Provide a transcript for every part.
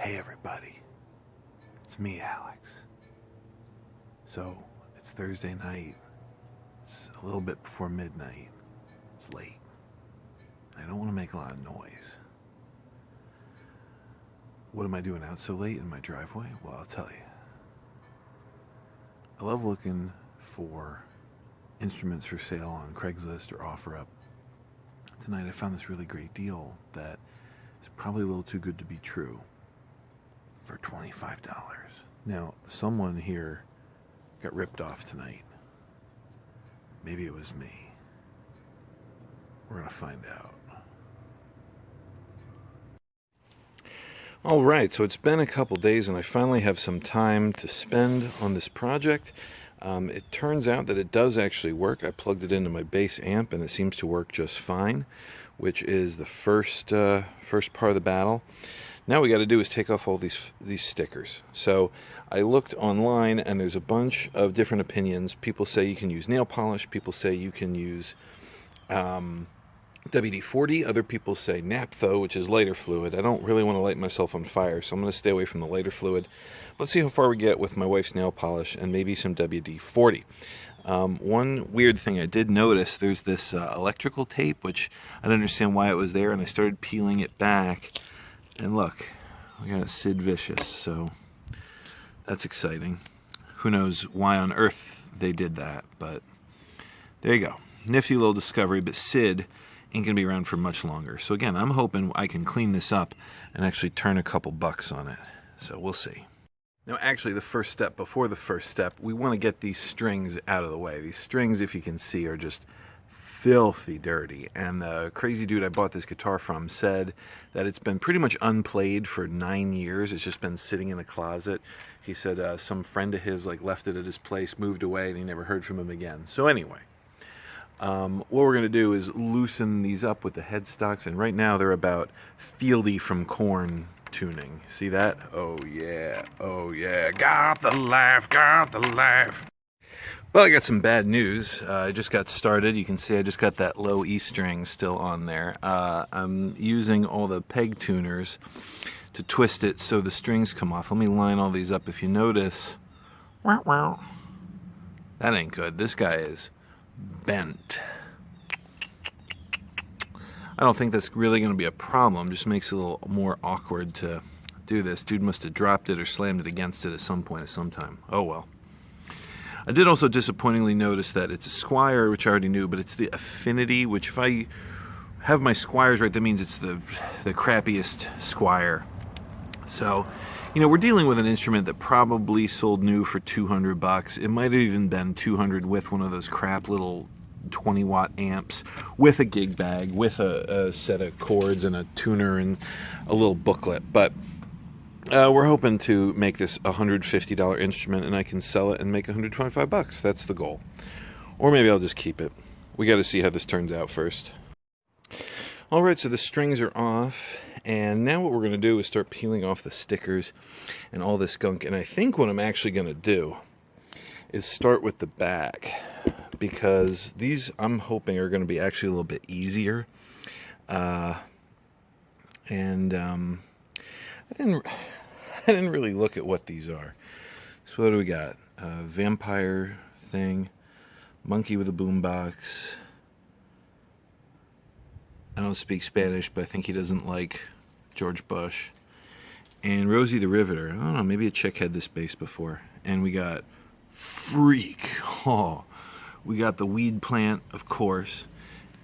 Hey everybody, it's me, Alex. So, it's Thursday night. It's a little bit before midnight. It's late. I don't want to make a lot of noise. What am I doing out so late in my driveway? Well, I'll tell you. I love looking for instruments for sale on Craigslist or OfferUp. Tonight I found this really great deal that is probably a little too good to be true. For $25. Now, someone here got ripped off tonight. Maybe it was me. We're gonna find out. Alright, so it's been a couple days and I finally have some time to spend on this project. It turns out that it does actually work. I plugged it into my bass amp and it seems to work just fine, which is the first part of the battle. Now what we got to do is take off all these stickers. So I looked online and there's a bunch of different opinions. People say you can use nail polish. People say you can use WD-40. Other people say naphtho, which is lighter fluid. I don't really want to light myself on fire, so I'm going to stay away from the lighter fluid. Let's see how far we get with my wife's nail polish and maybe some WD-40. One weird thing I did notice, there's this electrical tape, which I don't understand why it was there, and I started peeling it back. And look, we got a Sid Vicious, so that's exciting. Who knows why on earth they did that, but there you go. Nifty little discovery, but Sid ain't gonna be around for much longer. So again, I'm hoping I can clean this up and actually turn a couple bucks on it. So we'll see. Now actually, the first step, before the first step, we want to get these strings out of the way. These strings, if you can see, are just filthy dirty, and the crazy dude I bought this guitar from said that it's been pretty much unplayed for 9 years. It's just been sitting in a closet. He said some friend of his left it at his place, moved away, and he never heard from him again. So anyway, what we're going to do is loosen these up with the headstocks, and right now they're about Fieldy from Korn tuning. See that? Oh yeah, got the laugh. Well, I got some bad news. I just got started. You can see I just got that low E string still on there. I'm using all the peg tuners to twist it so the strings come off. Let me line all these up. If you notice, that ain't good. This guy is bent. I don't think that's really going to be a problem. Just makes it a little more awkward to do this. Dude must have dropped it or slammed it against it at some point at some time. Oh well. I did also disappointingly notice that it's a Squier, which I already knew, but it's the Affinity, which if I have my Squiers right, that means it's the crappiest Squier. So, you know, we're dealing with an instrument that probably sold new for 200 bucks. It might have even been 200 with one of those crap little 20-watt amps, with a gig bag, with a set of chords and a tuner and a little booklet. But we're hoping to make this a $150 instrument and I can sell it and make 125 bucks. That's the goal. Or maybe I'll just keep it. We got to see how this turns out first. Alright, so the strings are off, and now what we're going to do is start peeling off the stickers and all this gunk. And I think what I'm actually going to do is start with the back, because these I'm hoping are going to be actually a little bit easier. I didn't really look at what these are. So what do we got? Vampire thing, monkey with a boombox. I don't speak Spanish, but I think he doesn't like George Bush. And Rosie the Riveter. I don't know, maybe a chick had this bass before. And we got Freak. Oh, we got the Weed Plant, of course.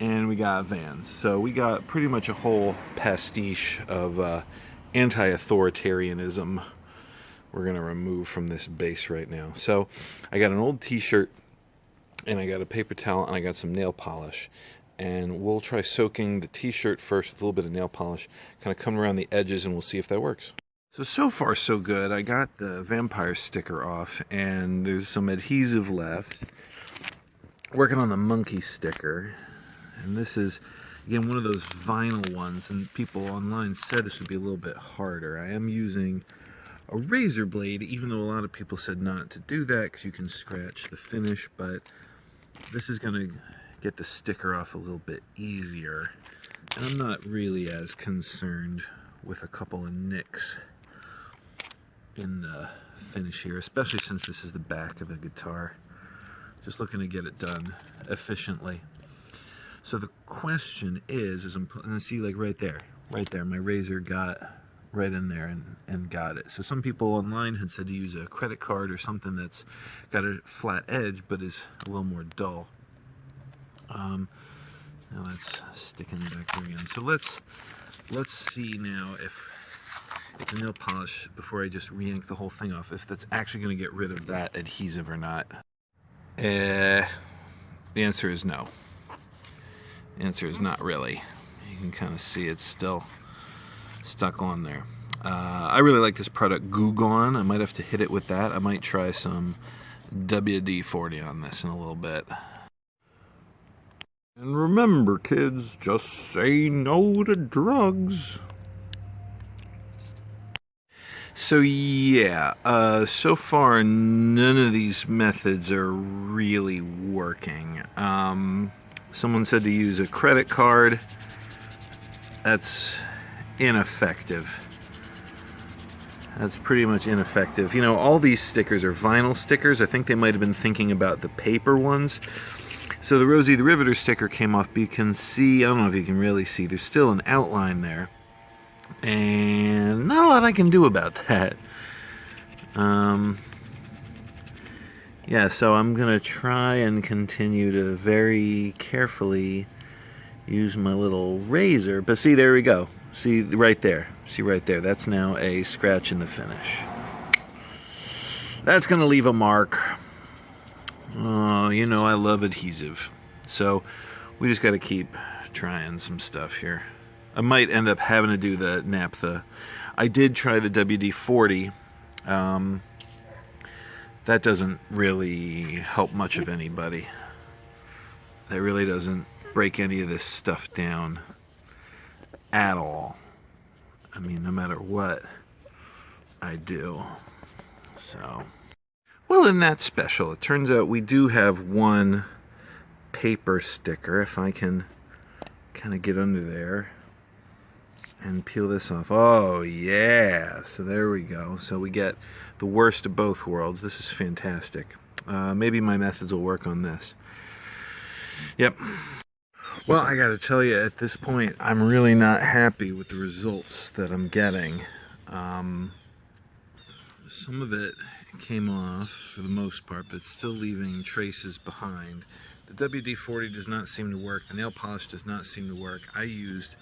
And we got Vans. So we got pretty much a whole pastiche of anti-authoritarianism we're going to remove from this bass right now. So I got an old t-shirt and I got a paper towel and I got some nail polish, and we'll try soaking the t-shirt first with a little bit of nail polish, kind of come around the edges, and we'll see if that works. So far so good. I got the vampire sticker off and there's some adhesive left. Working on the monkey sticker, and this is again one of those vinyl ones, and people online said this would be a little bit harder. I am using a razor blade, even though a lot of people said not to do that because you can scratch the finish, but this is going to get the sticker off a little bit easier. And I'm not really as concerned with a couple of nicks in the finish here, especially since this is the back of the guitar. Just looking to get it done efficiently. So the question is I'm gonna see, like right there, my razor got right in there and got it. So some people online had said to use a credit card or something that's got a flat edge but is a little more dull. Now that's sticking back there again. So let's see now if the nail polish, before I just re-ink the whole thing off, if that's actually going to get rid of that adhesive or not. The answer is no. The answer is not really. You can kind of see it's still stuck on there. I really like this product, Goo Gone. I might have to hit it with that. I might try some WD-40 on this in a little bit. And remember, kids, just say no to drugs. So yeah, so far none of these methods are really working. Someone said to use a credit card. That's ineffective. That's pretty much ineffective. You know, all these stickers are vinyl stickers. I think they might have been thinking about the paper ones. So the Rosie the Riveter sticker came off, but you can see, I don't know if you can really see, there's still an outline there. And not a lot I can do about that. Yeah, so I'm going to try and continue to very carefully use my little razor. But see, there we go. See right there. See right there. That's now a scratch in the finish. That's going to leave a mark. Oh, you know I love adhesive. So we just got to keep trying some stuff here. I might end up having to do the naphtha. I did try the WD-40. That doesn't really help much of anybody. That really doesn't break any of this stuff down at all. I mean, no matter what I do. So, well, isn't that special? It turns out we do have one paper sticker. If I can kind of get under there and peel this off. Oh yeah, so there we go. So we get the worst of both worlds. This is fantastic. Maybe my methods will work on this. Yep. Well, I gotta tell you, at this point I'm really not happy with the results that I'm getting. Some of it came off for the most part, but it's still leaving traces behind. The WD-40 does not seem to work. The nail polish does not seem to work. I used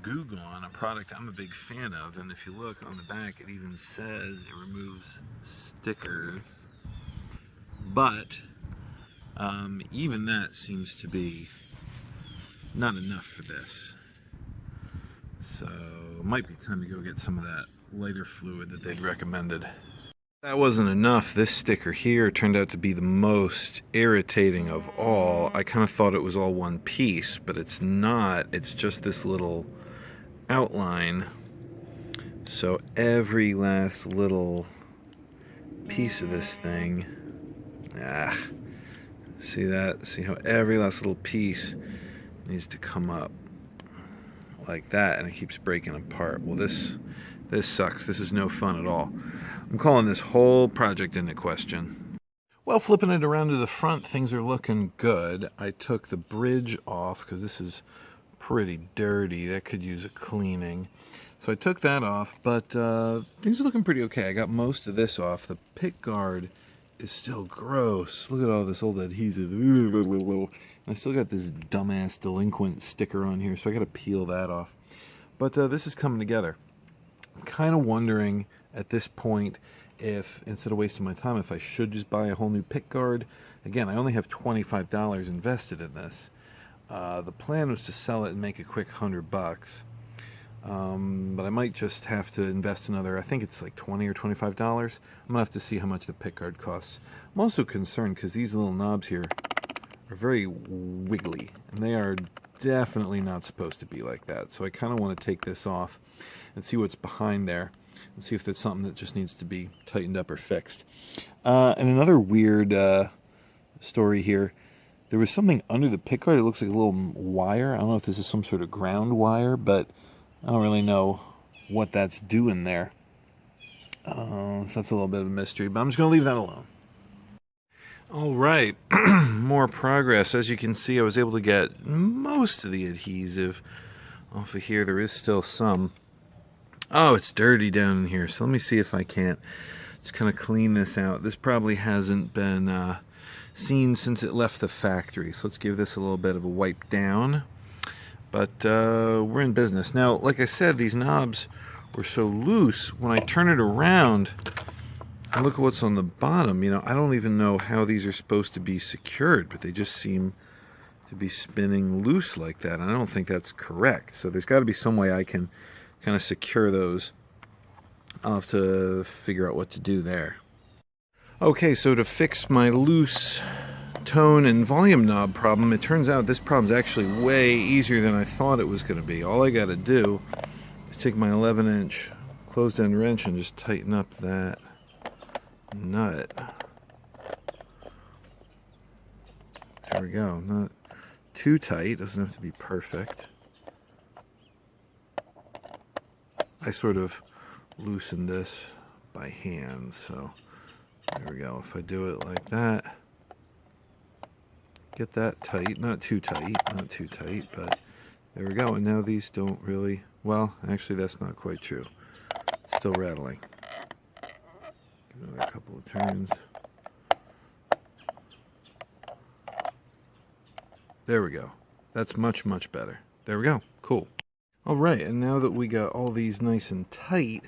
Goo Gone, a product I'm a big fan of, and if you look on the back, it even says it removes stickers, but even that seems to be not enough for this. So it might be time to go get some of that lighter fluid that they'd recommended. That wasn't enough. This sticker here turned out to be the most irritating of all. I kind of thought it was all one piece, but it's not. It's just this little outline. So every last little piece of this thing, see that? See how every last little piece needs to come up like that, and it keeps breaking apart. Well, this sucks. This is no fun at all. I'm calling this whole project into question. Well, flipping it around to the front, things are looking good. I took the bridge off because this is pretty dirty. That could use a cleaning. So I took that off, but things are looking pretty okay. I got most of this off. The pick guard is still gross. Look at all this old adhesive. I still got this dumbass delinquent sticker on here, so I got to peel that off. But this is coming together. I'm kind of wondering at this point if, instead of wasting my time, if I should just buy a whole new pick guard. Again, I only have $25 invested in this. The plan was to sell it and make a quick $100. But I might just have to invest another, I think it's like $20 or $25. I'm gonna have to see how much the pick guard costs. I'm also concerned because these little knobs here are very wiggly, and they are definitely not supposed to be like that. So I kind of want to take this off and see what's behind there and see if there's something that just needs to be tightened up or fixed. And another weird story here. There was something under the pick guard. It looks like a little wire. I don't know if this is some sort of ground wire, but I don't really know what that's doing there. So that's a little bit of a mystery, but I'm just going to leave that alone. All right, more progress. As you can see, I was able to get most of the adhesive off of here. There is still some. Oh, it's dirty down in here, so let me see if I can't just kind of clean this out. This probably hasn't been seen since it left the factory, so let's give this a little bit of a wipe down. But we're in business. Now, like I said, these knobs were so loose, when I turn it around, and look at what's on the bottom. You know, I don't even know how these are supposed to be secured, but they just seem to be spinning loose like that. And I don't think that's correct. So there's got to be some way I can kind of secure those. I'll have to figure out what to do there. Okay, so to fix my loose tone and volume knob problem, it turns out this problem's actually way easier than I thought it was going to be. All I got to do is take my 11-inch closed-end wrench and just tighten up that nut. There we go. Not too tight, doesn't have to be perfect. I sort of loosened this by hand, so there we go. If I do it like that, get that tight, not too tight, but there we go. And now these don't really, well, actually that's not quite true. It's still rattling. Another couple of turns. There we go. That's much, much better. There we go. Cool. Alright, and now that we got all these nice and tight,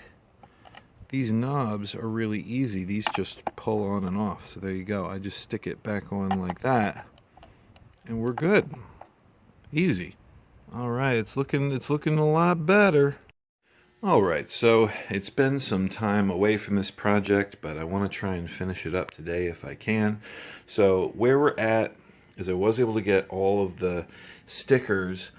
these knobs are really easy. These just pull on and off. So there you go. I just stick it back on like that, and we're good. Easy. Alright, it's looking a lot better. Alright, so it's been some time away from this project, but I want to try and finish it up today if I can. So where we're at is I was able to get all of the stickers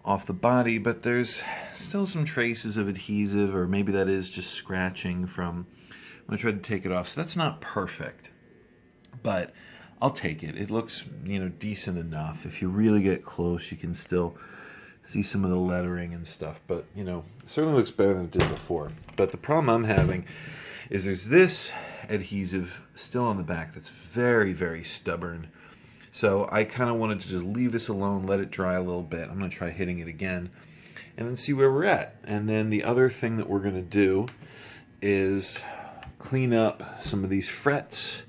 off the body, but there's still some traces of adhesive, or maybe that is just scratching from when I tried to take it off. So that's not perfect, but I'll take it. It looks, you know, decent enough. If you really get close, you can still see some of the lettering and stuff, but you know, it certainly looks better than it did before. But the problem I'm having is there's this adhesive still on the back that's very, very stubborn. So I kind of wanted to just leave this alone, let it dry a little bit. I'm going to try hitting it again and then see where we're at. And then the other thing that we're going to do is clean up some of these frets.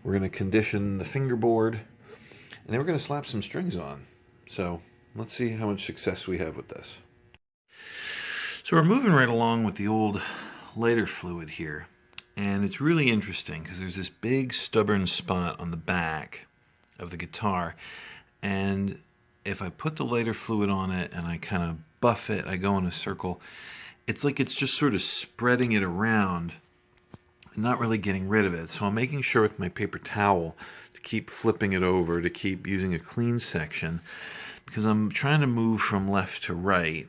We're going to condition the fingerboard, and then we're going to slap some strings on. So let's see how much success we have with this. So we're moving right along with the old lighter fluid here. And it's really interesting because there's this big stubborn spot on the back of the guitar. And if I put the lighter fluid on it and I kind of buff it, I go in a circle, it's like it's just sort of spreading it around and not really getting rid of it. So I'm making sure with my paper towel to keep flipping it over, to keep using a clean section, because I'm trying to move from left to right,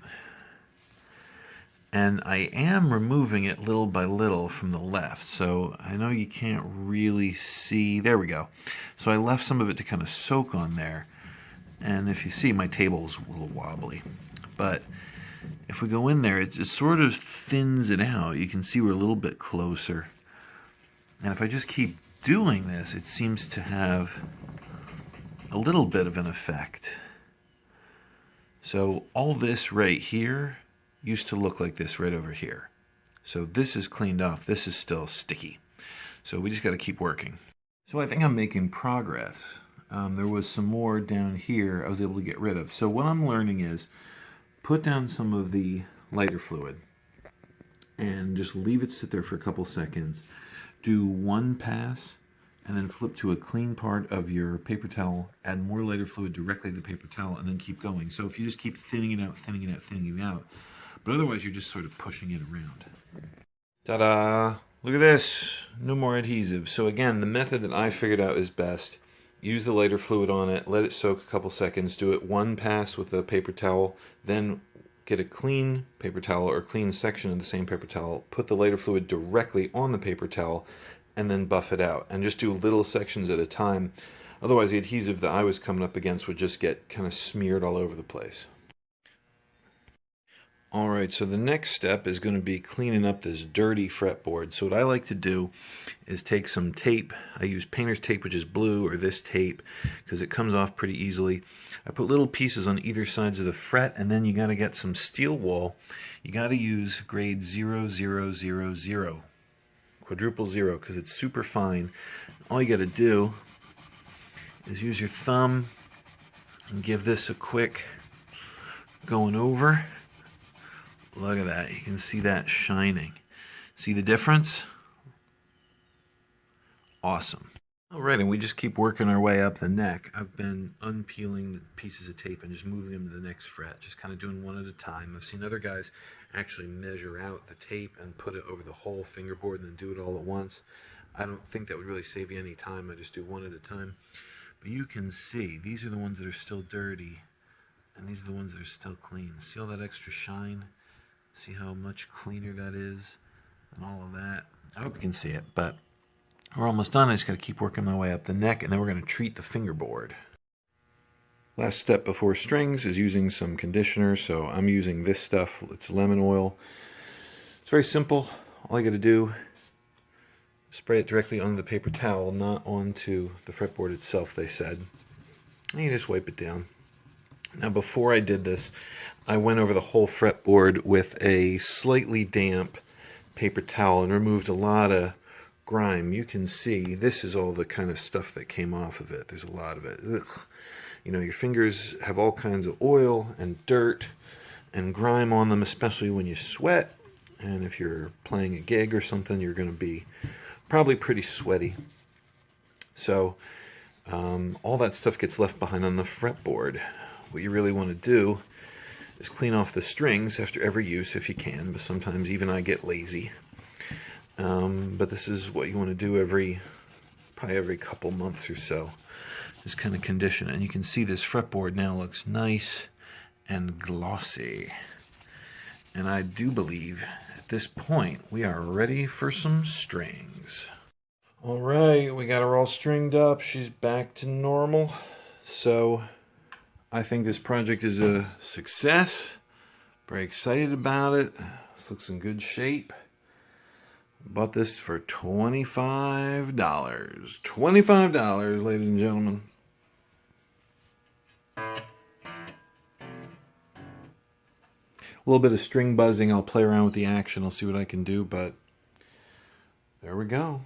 and I am removing it little by little from the left. So I know you can't really see. There we go. So I left some of it to kind of soak on there, and if you see, my table's a little wobbly, but if we go in there, it sort of thins it out. You can see we're a little bit closer, and if I just keep doing this, it seems to have a little bit of an effect. So all this right here used to look like this right over here. So this is cleaned off. This is still sticky. So we just got to keep working. So I think I'm making progress. There was some more down here I was able to get rid of. So what I'm learning is put down some of the lighter fluid and just leave it sit there for a couple seconds. Do one pass, and then flip to a clean part of your paper towel, add more lighter fluid directly to the paper towel, and then keep going. So if you just keep thinning it out, thinning it out, thinning it out, but otherwise you're just sort of pushing it around. Ta-da! Look at this, no more adhesive. So again, the method that I figured out is best. Use the lighter fluid on it, let it soak a couple seconds, do it one pass with a paper towel, then get a clean paper towel or clean section of the same paper towel, put the lighter fluid directly on the paper towel, and then buff it out, and just do little sections at a time. Otherwise the adhesive that I was coming up against would just get kind of smeared all over the place. Alright, so the next step is going to be cleaning up this dirty fretboard. So what I like to do is take some tape. I use painter's tape, which is blue, or this tape, because it comes off pretty easily. I put little pieces on either sides of the fret, and then you got to get some steel wool. You got to use grade 0000, quadruple 0, because it's super fine. All you got to do is use your thumb and give this a quick going over. Look at that. You can see that shining. See the difference? Awesome. Alright, and we just keep working our way up the neck. I've been unpeeling the pieces of tape and just moving them to the next fret, just kind of doing one at a time. I've seen other guys actually measure out the tape and put it over the whole fingerboard and then do it all at once. I don't think that would really save you any time. I just do one at a time. But you can see, these are the ones that are still dirty, and these are the ones that are still clean. See all that extra shine? See how much cleaner that is and all of that. I hope you can see it, but we're almost done. I just got to keep working my way up the neck, and then we're going to treat the fingerboard. Last step before strings is using some conditioner. So I'm using this stuff. It's lemon oil. It's very simple. All you got to do is spray it directly onto the paper towel, not onto the fretboard itself, they said. And you just wipe it down. Now before I did this, I went over the whole fretboard with a slightly damp paper towel and removed a lot of grime. You can see this is all the kind of stuff that came off of it. There's a lot of it. Ugh. You know, your fingers have all kinds of oil and dirt and grime on them, especially when you sweat. And if you're playing a gig or something, you're going to be probably pretty sweaty. So all that stuff gets left behind on the fretboard. What you really want to do is clean off the strings after every use if you can, but sometimes even I get lazy. But this is what you want to do probably every couple months or so. Just kind of condition it. And you can see this fretboard now looks nice and glossy. And I do believe at this point we are ready for some strings. Alright, we got her all stringed up. She's back to normal. So I think this project is a success. Very excited about it. This looks in good shape. Bought this for $25. $25, ladies and gentlemen. A little bit of string buzzing. I'll play around with the action. I'll see what I can do, but there we go.